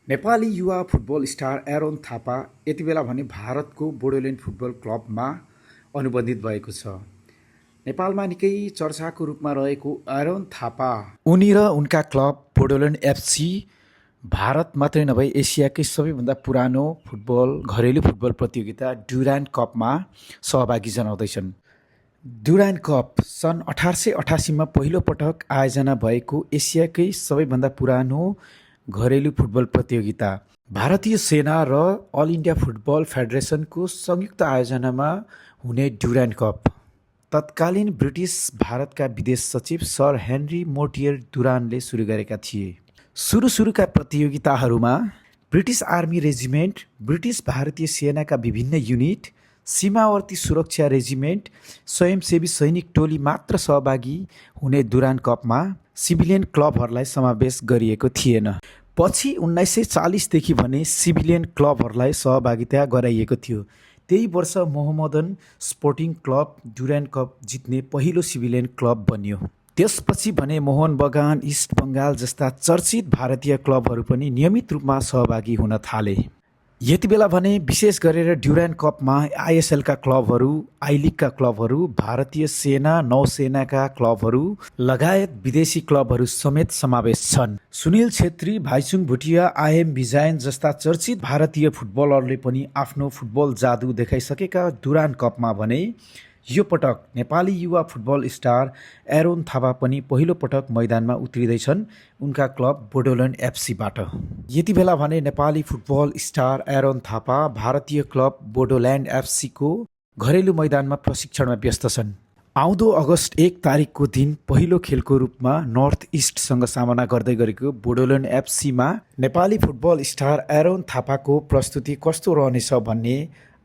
नेपाली युवा football star Aaron Thapa यति बेला भने भारतको बोडोल्यान्ड फुटबल क्लबमा अनुबन्धित भएको छ। नेपालमा निकै चर्चाको रूपमा रहेको एरोन थापा उनी र उनका क्लब बोडोल्यान्ड एफसी भारत मात्रै नभई एसियाकै सबैभन्दा पुरानो घरेलु फुटबल प्रतियोगिता ड्युरान्ड कपमा सहभागी जनाउँदैछन्। ड्युरान्ड कप सन् 1888मा पहिलो पटक आयोजना भएको एसियाकै सबैभन्दा पुरानो घरेलु फुटबल प्रतियोगिता भारतीय सेना र अल इन्डिया फुटबल फेडरेसनको संयुक्त आयोजनामा हुने ड्युरान्ड कप तत्कालीन ब्रिटिस भारतका विदेश सचिव सर हेनरी मोर्टियर डुरानले सुरु गरेका थिए। सुरुका प्रतियोगिताहरूमा ब्रिटिस आर्मी रेजिमेन्ट, ब्रिटिस भारतीय सेनाका विभिन्न युनिट, सीमावर्ती सुरक्षा रेजिमेन्ट, स्वयंसेवी सैनिक टोली मात्र सहभागी हुने ड्युरान्ड कपमा सिभिलियन क्लबहरूलाई समावेश गरिएको थिएन। पछि 1940 भने सिभिलियन क्लबहरूलाई सहभागिता गराइएको थियो। त्यही वर्ष मोहम्मदन स्पोर्टिङ क्लब ड्युरान्ड कप जित्ने पहिलो सिभिलियन क्लब बन्यो। त्यसपछि भने मोहन बगान, इस्ट बङ्गाल जस्ता चर्चित भारतीय क्लबहरू पनि नियमित रूपमा सहभागी हुन थाले। यति बेला भने विशेष गरेर ड्युरान्ड कपमा आइएसएलका क्लबहरू, आई लिगका क्लबहरू, भारतीय सेना, नौसेनाका क्लबहरू लगायत विदेशी क्लबहरू समेत समावेश छन्। सुनिल छेत्री, भाइचुङ भुटिया, आइएम विजयन जस्ता चर्चित भारतीय फुटबलरले पनि आफ्नो फुटबल जादु देखाइसकेका ड्युरान्ड कपमा भने यो पटक नेपाली युवा फुटबल स्टार एरोन थापा पनि पहिलो पटक मैदानमा उत्रिँदैछन् उनका क्लब बोडोल्यान्ड एफसीबाट। यति बेला भने Nepali football star Aaron Thapa भारतीय क्लब बोडोल्यान्ड एफसीको घरेलु मैदानमा प्रशिक्षणमा व्यस्त छन्। आउँदो अगस्त 1 तारिकको दिन पहिलो खेलको रूपमा नर्थ इस्टसँग सामना गर्दै गरेको Bodoland एफसीमा Nepali football star Aaron थापाको प्रस्तुति कस्तो रहनेछ भन्ने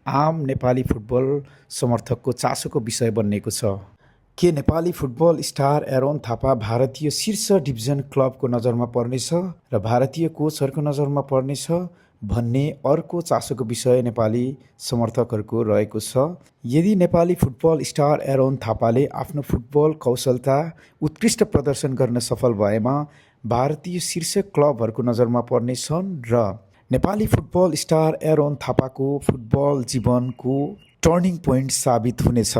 आम नेपाली फुटबल समर्थकको चासोको विषय बन्नेको छ। के Nepali football star Aaron Thapa भारतीय शीर्ष डिभिजन क्लबको नजरमा पर्नेछ र भारतीय कोचहरूको नजरमा पर्नेछ भन्ने अर्को चासोको विषय नेपाली समर्थकहरूको रहेको छ। यदि नेपाली फुटबल स्टार एरोन थापाले आफ्नो फुटबल कौशलता उत्कृष्ट प्रदर्शन गर्न सफल भएमा भारतीय शीर्ष क्लबहरूको नजरमा पर्नेछन् र नेपाली फुटबल स्टार एरोन थापाको फुटबल जीवनको टर्निङ पोइन्ट साबित हुनेछ।